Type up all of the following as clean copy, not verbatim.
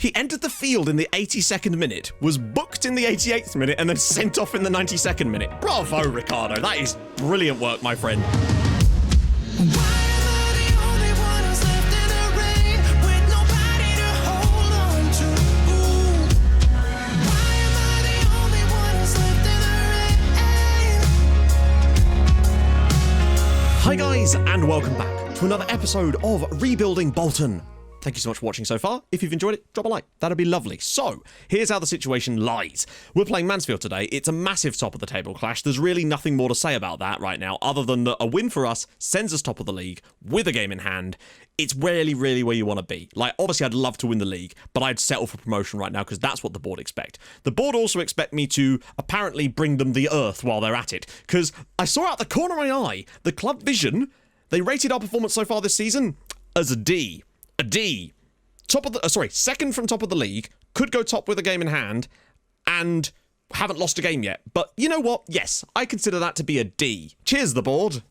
He entered the field in the 82nd minute, was booked in the 88th minute, and then sent off in the 92nd minute. Bravo, Ricardo. That is brilliant work, my friend. Hi guys, and welcome back to another episode of Rebuilding Bolton. Thank you so much for watching so far. If you've enjoyed it, drop a like. That'd be lovely. So, here's how the situation lies. We're playing Mansfield today. It's a massive top of the table clash. There's really nothing more to say about that right now, other than that a win for us sends us top of the league with a game in hand. It's really where you want to be. Like, obviously, I'd love to win the league, but I'd settle for promotion right now because that's what the board expect. The board also expect me to apparently bring them the earth while they're at it, because I saw out the corner of my eye, the club vision, they rated our performance so far this season as a D. A D. Second from top of the league, could go top with a game in hand, and haven't lost a game yet. But you know what? Yes, I consider that to be a D. Cheers, the board.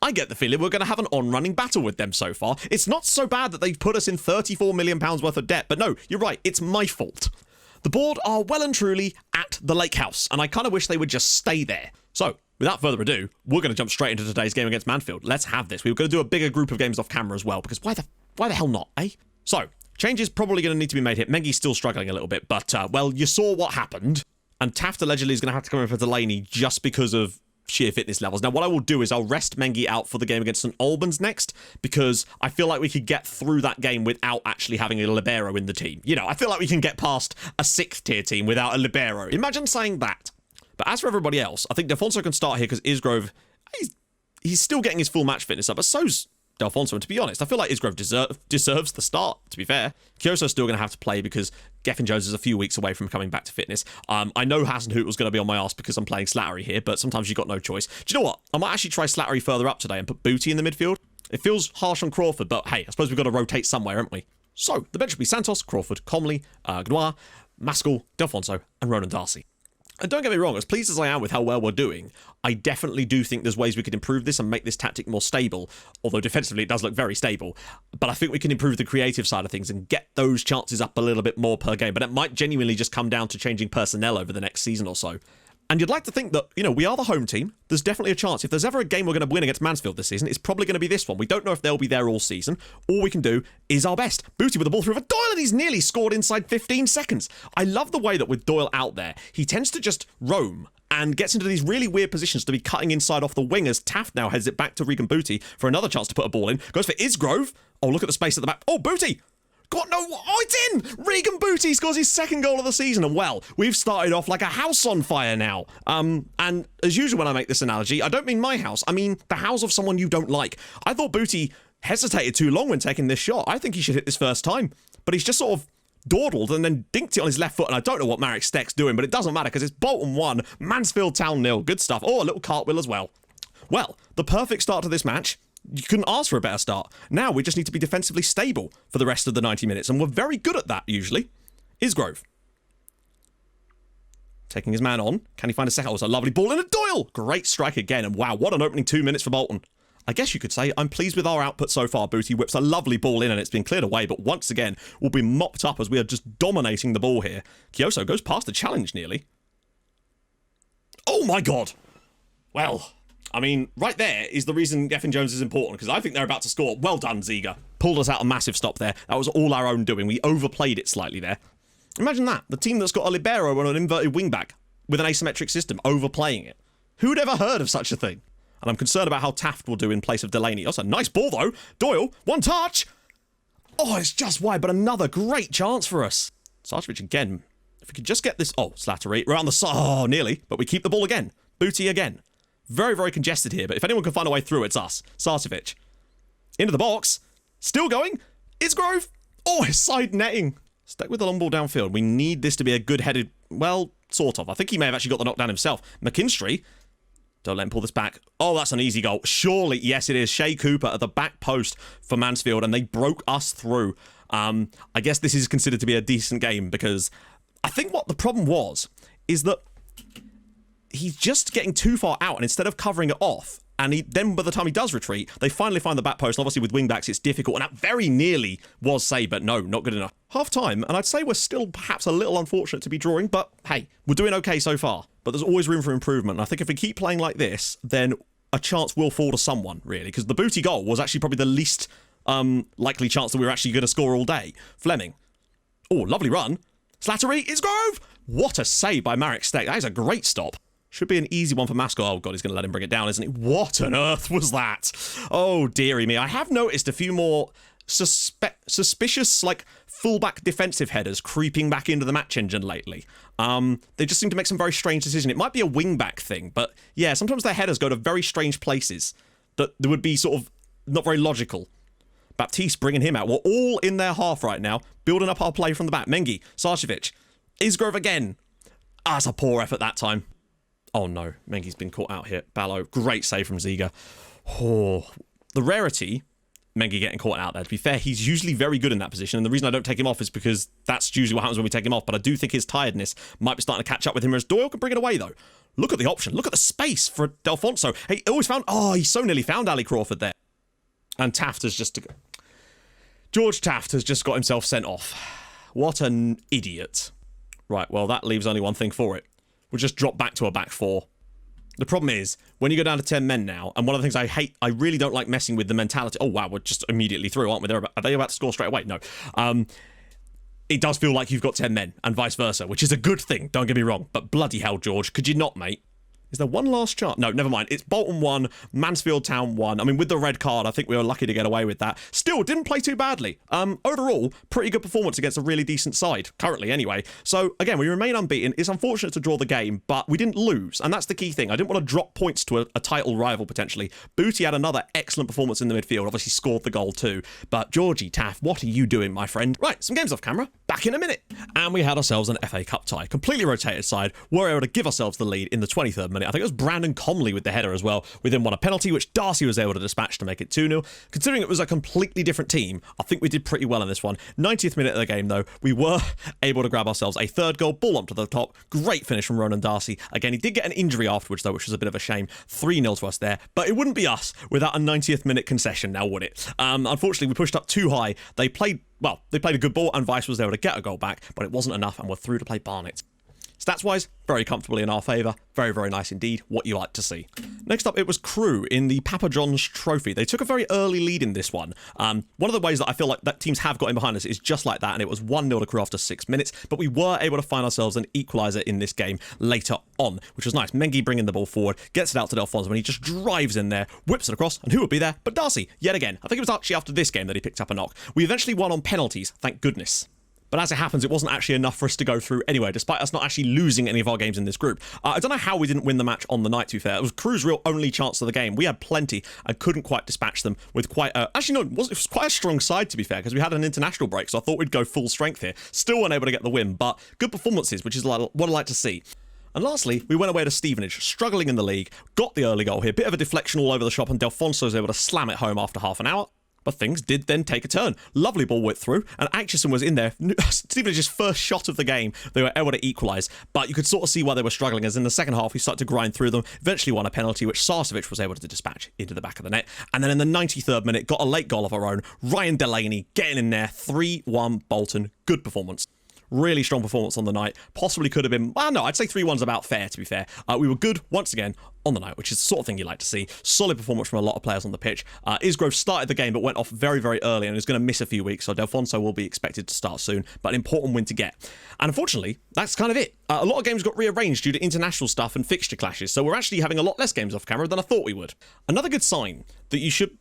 I get the feeling we're going to have an on-running battle with them so far. It's not so bad that they've put us in £34 million worth of debt, but no, you're right, it's my fault. The board are well and truly at the lake house, and I kind of wish they would just stay there. So, without further ado, we're going to jump straight into today's game against Mansfield. Let's have this. We're going to do a bigger group of games off camera as well, because why the hell not, eh? So, changes probably going to need to be made here. Mengi's still struggling a little bit, but, well, you saw what happened, and Taft allegedly is going to have to come in for Delaney just because of sheer fitness levels. Now, what I will do is I'll rest Mengi out for the game against St Albans next, because I feel like we could get through that game without actually having a libero in the team. You know, I feel like we can get past a 6th tier team without a libero. Imagine saying that. But as for everybody else, I think Delfonso can start here because Isgrove, he's still getting his full match fitness up, but so's Delfonso, and to be honest, I feel like Isgrove deserves the start, to be fair. Kyoso's still going to have to play because Gethin Jones is a few weeks away from coming back to fitness. I know Hasenhut was going to be on my ass because I'm playing Slattery here, but sometimes you've got no choice. Do you know what? I might actually try Slattery further up today and put Booty in the midfield. It feels harsh on Crawford, but hey, I suppose we've got to rotate somewhere, haven't we? So, the bench will be Santos, Crawford, Comley, Gnoir, Maskell, Delfonso, and Ronan Darcy. And don't get me wrong, as pleased as I am with how well we're doing, I definitely do think there's ways we could improve this and make this tactic more stable, although defensively it does look very stable. But I think we can improve the creative side of things and get those chances up a little bit more per game, but it might genuinely just come down to changing personnel over the next season or so. And you'd like to think that, you know, we are the home team. There's definitely a chance. If there's ever a game we're going to win against Mansfield this season, it's probably going to be this one. We don't know if they'll be there all season. All we can do is our best. Booty with the ball through for Doyle, and he's nearly scored inside 15 seconds. I love the way that with Doyle out there, he tends to just roam and gets into these really weird positions to be cutting inside off the wing as Taft now heads it back to Regan Booty for another chance to put a ball in. Goes for Isgrove. Oh, look at the space at the back. Oh, Booty! God, no, oh, it's in! Regan Booty scores his 2nd goal of the season, and well, we've started off like a house on fire now. And as usual when I make this analogy, I don't mean my house, I mean the house of someone you don't like. I thought Booty hesitated too long when taking this shot. I think he should hit this first time, but he's just sort of dawdled and then dinked it on his left foot, and I don't know what Marek Steck's doing, but it doesn't matter because it's Bolton 1, Mansfield Town 0. Good stuff. Oh, a little cartwheel as well. Well, the perfect start to this match. You couldn't ask for a better start. Now we just need to be defensively stable for the rest of the 90 minutes, and we're very good at that, usually. Isgrove. Taking his man on. Can he find a second? Oh, it's a lovely ball in a Doyle! Great strike again, and wow, what an opening 2 minutes for Bolton. I guess you could say I'm pleased with our output so far. Booty whips a lovely ball in, and it's been cleared away, but once again, we'll be mopped up as we are just dominating the ball here. Kyoso goes past the challenge nearly. Oh my god! Well, I mean, right there is the reason Gethin Jones is important, because I think they're about to score. Well done, Ziga. Pulled us out a massive stop there. That was all our own doing. We overplayed it slightly there. Imagine that. The team that's got a libero and an inverted wingback with an asymmetric system overplaying it. Who'd ever heard of such a thing? And I'm concerned about how Taft will do in place of Delaney. That's a nice ball, though. Doyle, one touch. Oh, it's just wide, but another great chance for us. Sarcevic again. If we could just get this... Oh, Slattery. Around the side. Oh, nearly. But we keep the ball again. Booty again. Very congested here, but if anyone can find a way through, it's us. Sarcevic. Into the box. Still going. Isgrove. Oh, it's side netting. Stuck with the long ball downfield. We need this to be a good-headed... Well, sort of. I think he may have actually got the knockdown himself. McKinstry. Don't let him pull this back. Oh, that's an easy goal. Surely, yes, it is. Shea Cooper at the back post for Mansfield, and they broke us through. I guess this is considered to be a decent game, because I think what the problem was is that he's just getting too far out, and instead of covering it off And then by the time he does retreat, they finally find the back post. And obviously with wing-backs, it's difficult. And that very nearly was saved, but no, not good enough. Half-time, and I'd say we're still perhaps a little unfortunate to be drawing, but hey, we're doing okay so far. But there's always room for improvement. And I think if we keep playing like this, then a chance will fall to someone, really. Because the booty goal was actually probably the least likely chance that we were actually going to score all day. Fleming. Oh, lovely run. Slattery, it's Grove! What a save by Marek Steck. That is a great stop. Should be an easy one for Mascot. Oh, God, he's going to let him bring it down, isn't he? What on earth was that? Oh, dearie me. I have noticed a few more suspicious, like, fullback defensive headers creeping back into the match engine lately. They just seem to make some very strange decisions. It might be a wing-back thing, but yeah, sometimes their headers go to very strange places that would be sort of not very logical. Baptiste bringing him out. We're all in their half right now, building up our play from the back. Mengi, Sarcevic, Isgrove again. Ah, it's a poor effort that time. Oh no, Mengi's been caught out here. Ballo, great save from Ziga. Oh, the rarity, Mengi getting caught out there. To be fair, he's usually very good in that position, and the reason I don't take him off is because that's usually what happens when we take him off, but I do think his tiredness might be starting to catch up with him, as Doyle can bring it away though. Look at the option. Look at the space for Delfonso. He always found... Oh, he so nearly found Ali Crawford there. And Taft has just... George Taft has just got himself sent off. What an idiot. Right, well, that leaves only one thing for it. We'll just drop back to a back four. The problem is, when you go down to 10 men now, and one of the things I hate, I really don't like messing with the mentality. Oh, wow, we're just immediately through, aren't we? Are they about to score straight away? No. It does feel like you've got 10 men, and vice versa, which is a good thing, don't get me wrong. But bloody hell, George, could you not, mate? Is there one last chance? No, never mind. It's Bolton 1, Mansfield Town 1. I mean, with the red card, I think we were lucky to get away with that. Still, didn't play too badly. Overall, pretty good performance against a really decent side, currently anyway. So, again, we remain unbeaten. It's unfortunate to draw the game, but we didn't lose, and that's the key thing. I didn't want to drop points to a title rival, potentially. Booty had another excellent performance in the midfield, obviously scored the goal too. But, Georgie Taff, what are you doing, my friend? Right, some games off camera. Back in a minute. And we had ourselves an FA Cup tie. Completely rotated side. Were able to give ourselves the lead in the 23rd minute. I think it was Brandon Comley with the header as well. We then won a penalty, which Darcy was able to dispatch to make it 2-0. Considering it was a completely different team, I think we did pretty well in this one. 90th minute of the game, though, we were able to grab ourselves a third goal, ball up to the top. Great finish from Ronan Darcy. Again, he did get an injury afterwards, though, which was a bit of a shame. 3-0 to us there. But it wouldn't be us without a 90th minute concession now, would it? Unfortunately, we pushed up too high. They played a good ball, and Vice was able to get a goal back, but it wasn't enough, and we're through to play Barnet. Stats-wise, very comfortably in our favour. Very, very nice indeed. What you like to see. Next up, it was Crewe in the Papa John's Trophy. They took a very early lead in this one. One of the ways that I feel like that teams have got in behind us is just like that, and it was 1-0 to Crewe after 6 minutes, but we were able to find ourselves an equaliser in this game later on, which was nice. Mengi bringing the ball forward, gets it out to Delfonso when he just drives in there, whips it across, and who would be there but Darcy, yet again. I think it was actually after this game that he picked up a knock. We eventually won on penalties, thank goodness. But as it happens, it wasn't actually enough for us to go through anyway, despite us not actually losing any of our games in this group. I don't know how we didn't win the match on the night, to be fair. It was Crewe's real only chance of the game. We had plenty and couldn't quite dispatch them with quite a... Actually, no, it was quite a strong side, to be fair, because we had an international break, so I thought we'd go full strength here. Still weren't able to get the win, but good performances, which is what I like to see. And lastly, we went away to Stevenage, struggling in the league, got the early goal here, bit of a deflection all over the shop, and Delfonso was able to slam it home after half an hour. But things did then take a turn. Lovely ball went through, and Aitchison was in there. Stevenage's first shot of the game, they were able to equalise, but you could sort of see why they were struggling, as in the second half, we started to grind through them, eventually won a penalty, which Sarcevic was able to dispatch into the back of the net, and then in the 93rd minute, got a late goal of our own. Ryan Delaney getting in there, 3-1 Bolton. Good performance. Really strong performance on the night. Possibly could have been... Well, no, I'd say 3-1's about fair, to be fair. We were good, once again, on the night, which is the sort of thing you like to see. Solid performance from a lot of players on the pitch. Isgrove started the game, but went off very, very early and is going to miss a few weeks, so Delfonso will be expected to start soon, but an important win to get. And unfortunately, that's kind of it. A lot of games got rearranged due to international stuff and fixture clashes, so we're actually having a lot less games off camera than I thought we would. Another good sign that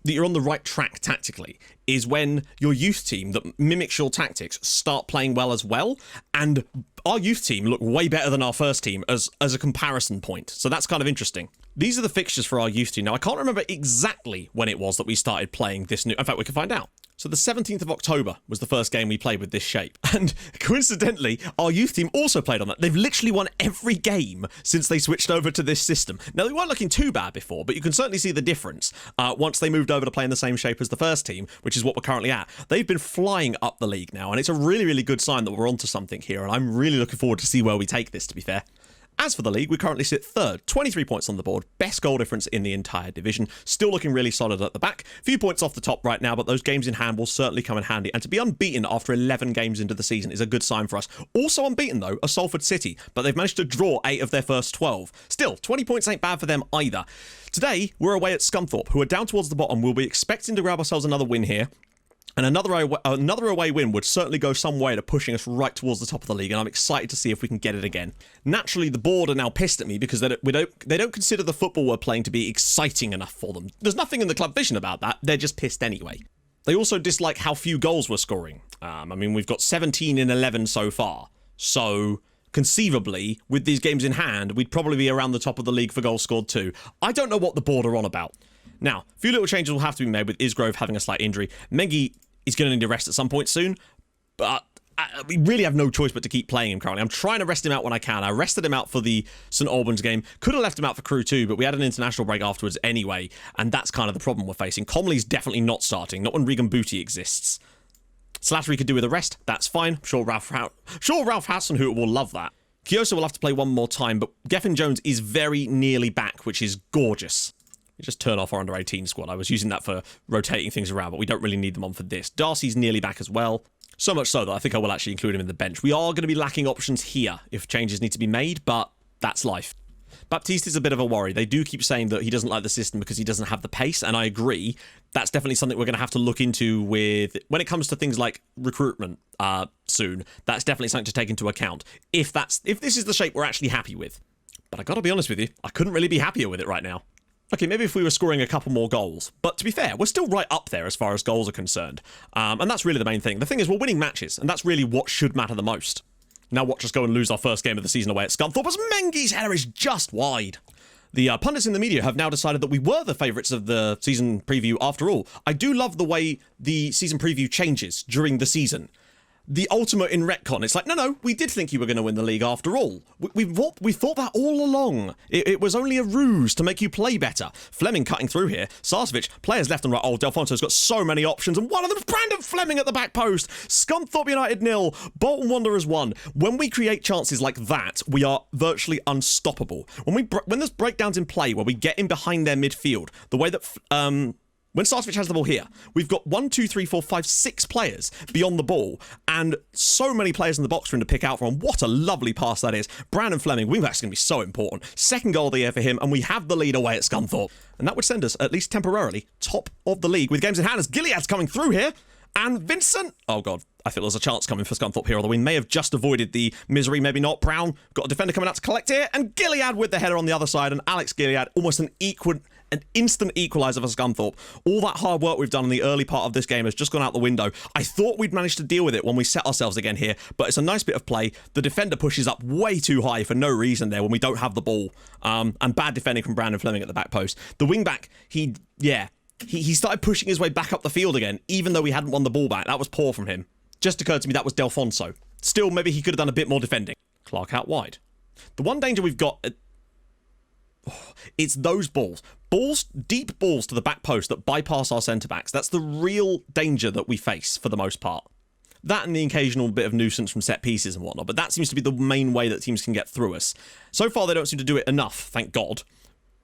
you're on the right track tactically is when your youth team that mimics your tactics start playing well as well, and our youth team look way better than our first team as a comparison point, so that's kind of interesting. These are the fixtures for our youth team. Now, I can't remember exactly when it was that we started playing this new... In fact, we can find out. So the 17th of October was the first game we played with this shape. And coincidentally, our youth team also played on that. They've literally won every game since they switched over to this system. Now, they weren't looking too bad before, but you can certainly see the difference once they moved over to play in the same shape as the first team, which is what we're currently at. They've been flying up the league now, and it's a really, really good sign that we're onto something here, and I'm really looking forward to see where we take this, to be fair. As for the league, we currently sit third, 23 points on the board, best goal difference in the entire division, still looking really solid at the back. Few points off the top right now, but those games in hand will certainly come in handy, and to be unbeaten after 11 games into the season is a good sign for us. Also unbeaten though are Salford City, but they've managed to draw 8 of their first 12. Still, 20 points ain't bad for them either. Today, we're away at Scunthorpe, who are down towards the bottom. We'll be expecting to grab ourselves another win here. And another away win would certainly go some way to pushing us right towards the top of the league, and I'm excited to see if we can get it again. Naturally, the board are now pissed at me because they don't consider the football we're playing to be exciting enough for them. There's nothing in the club vision about that. They're just pissed anyway. They also dislike how few goals we're scoring. I mean, we've got 17 in 11 so far. So conceivably, with these games in hand, we'd probably be around the top of the league for goals scored too. I don't know what the board are on about. Now, a few little changes will have to be made with Isgrove having a slight injury. Mengi is going to need a rest at some point soon, but we really have no choice but to keep playing him currently. I'm trying to rest him out when I can. I rested him out for the St Albans game. Could have left him out for Crew too, but we had an international break afterwards anyway, and that's kind of the problem we're facing. Comley's definitely not starting, not when Regan Booty exists. Slattery could do with a rest. That's fine. I'm sure Ralph Hasenhuttl will love that. Kiosa will have to play one more time, but Geffen Jones is very nearly back, which is gorgeous. You just turn off our under-18 squad. I was using that for rotating things around, but we don't really need them on for this. Darcy's nearly back as well. So much so that I think I will actually include him in the bench. We are going to be lacking options here if changes need to be made, but that's life. Baptiste is a bit of a worry. They do keep saying that he doesn't like the system because he doesn't have the pace, and I agree. That's definitely something we're going to have to look into with when it comes to things like recruitment soon. That's definitely something to take into account if this is the shape we're actually happy with. But I got to be honest with you, I couldn't really be happier with it right now. Okay, maybe if we were scoring a couple more goals. But to be fair, we're still right up there as far as goals are concerned. And that's really the main thing. The thing is, we're winning matches, and that's really what should matter the most. Now watch us go and lose our first game of the season away at Scunthorpe as Mengi's header is just wide. The pundits in the media have now decided that we were the favourites of the season preview after all. I do love the way the season preview changes during the season. The ultimate in retcon. It's like, no, we did think you were going to win the league after all. We thought that all along. It was only a ruse to make you play better. Fleming cutting through here. Sarcevic, players left and right. Oh, Delfonso's got so many options, and one of them is Brandon Fleming at the back post. Scunthorpe United 0, Bolton Wanderers 1. When we create chances like that, we are virtually unstoppable. When there's breakdowns in play where we get in behind their midfield, the way that when Sarcevic has the ball here, we've got 1, 2, 3, 4, 5, 6 players beyond the ball, and so many players in the box for him to pick out from. What a lovely pass that is. Brandon Fleming, wingback's going to be so important. Second goal of the year for him, and we have the lead away at Scunthorpe. And that would send us, at least temporarily, top of the league with games in hand as Gilead's coming through here. And Vincent, oh God, I think there's a chance coming for Scunthorpe here, although we may have just avoided the misery, maybe not. Brown got a defender coming out to collect here, and Gilead with the header on the other side, and Alex Gilead, almost an instant equaliser for Scunthorpe. All that hard work we've done in the early part of this game has just gone out the window. I thought we'd managed to deal with it when we set ourselves again here, but it's a nice bit of play. The defender pushes up way too high for no reason there when we don't have the ball, and bad defending from Brandon Fleming at the back post. The wing-back, he started pushing his way back up the field again, even though we hadn't won the ball back. That was poor from him. Just occurred to me that was Delfonso. Still, maybe he could have done a bit more defending. Clark out wide. The one danger we've got, it's those balls. Deep balls to the back post that bypass our centre-backs. That's the real danger that we face for the most part. That and the occasional bit of nuisance from set pieces and whatnot, but that seems to be the main way that teams can get through us. So far, they don't seem to do it enough, thank God.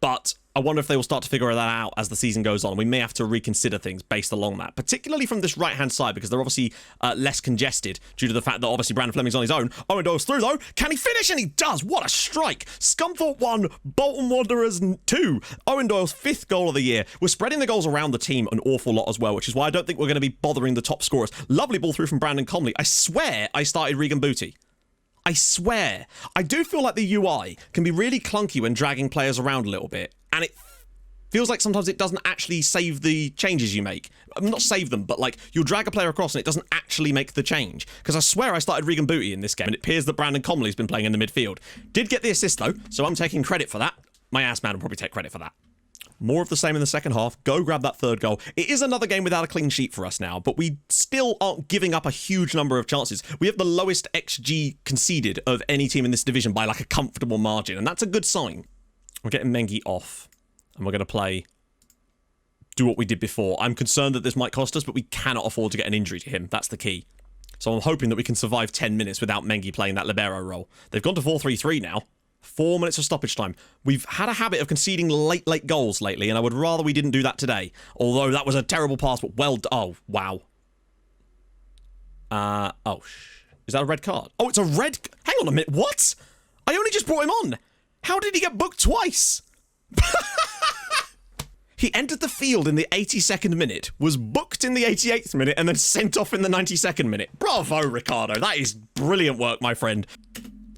But I wonder if they will start to figure that out as the season goes on. We may have to reconsider things based along that, particularly from this right-hand side, because they're obviously less congested due to the fact that obviously Brandon Fleming's on his own. Owen Doyle's through, though. Can he finish? And he does. What a strike. Scunthorpe 1, Bolton Wanderers 2. Owen Doyle's 5th goal of the year. We're spreading the goals around the team an awful lot as well, which is why I don't think we're going to be bothering the top scorers. Lovely ball through from Brandon Comley. I swear I started Regan Booty. I swear. I do feel like the UI can be really clunky when dragging players around a little bit, and it feels like sometimes it doesn't actually save the changes you make. Not save them, but like you'll drag a player across and it doesn't actually make the change. Because I swear I started Regan Booty in this game, and it appears that Brandon Comley's been playing in the midfield. Did get the assist though, so I'm taking credit for that. My ass man will probably take credit for that. More of the same in the second half. Go grab that third goal. It is another game without a clean sheet for us now, but we still aren't giving up a huge number of chances. We have the lowest XG conceded of any team in this division by like a comfortable margin, and that's a good sign. We're getting Mengi off, and we're going to do what we did before. I'm concerned that this might cost us, but we cannot afford to get an injury to him. That's the key. So I'm hoping that we can survive 10 minutes without Mengi playing that libero role. They've gone to 4-3-3 now. 4 minutes of stoppage time. We've had a habit of conceding late goals lately, and I would rather we didn't do that today. Although that was a terrible pass, but well done. Oh, wow. Is that a red card? Oh, it's a red... Hang on a minute, what? I only just brought him on. How did he get booked twice? He entered the field in the 82nd minute, was booked in the 88th minute, and then sent off in the 92nd minute. Bravo, Ricardo. That is brilliant work, my friend.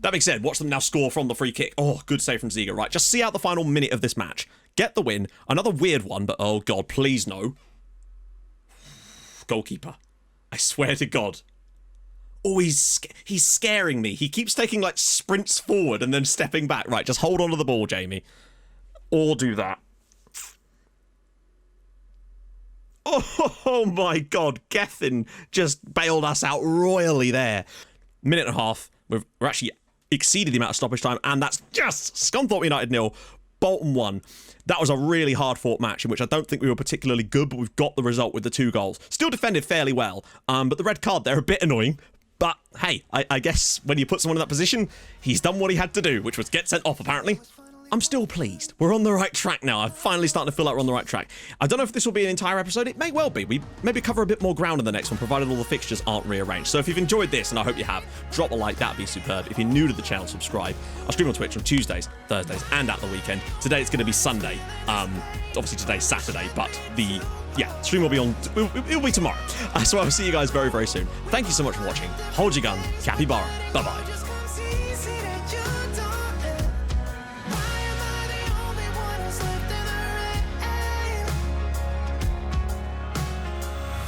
That being said, watch them now score from the free kick. Oh, good save from Ziga. Right, just see out the final minute of this match. Get the win. Another weird one, but oh, God, please no. Goalkeeper. I swear to God. Oh, he's scaring me. He keeps taking, like, sprints forward and then stepping back. Right, just hold on to the ball, Jamie. Or do that. Oh my God, Gethin just bailed us out royally there. Minute and a half. We're actually exceeded the amount of stoppage time, and that's just Scunthorpe United 0, Bolton 1. That was a really hard-fought match in which I don't think we were particularly good, but we've got the result with the 2 goals. Still defended fairly well, but the red card there, a bit annoying. But hey, I guess when you put someone in that position, he's done what he had to do, which was get sent off, apparently. I'm still pleased. We're on the right track now. I'm finally starting to feel like we're on the right track. I don't know if this will be an entire episode. It may well be. We maybe cover a bit more ground in the next one, provided all the fixtures aren't rearranged. So if you've enjoyed this, and I hope you have, drop a like. That'd be superb. If you're new to the channel, subscribe. I stream on Twitch on Tuesdays, Thursdays, and at the weekend. Today it's going to be Sunday. Obviously today's Saturday, but the stream will be on. It'll be tomorrow. So I'll see you guys very, very soon. Thank you so much for watching. Hold your gun. Capybara. Bye-bye.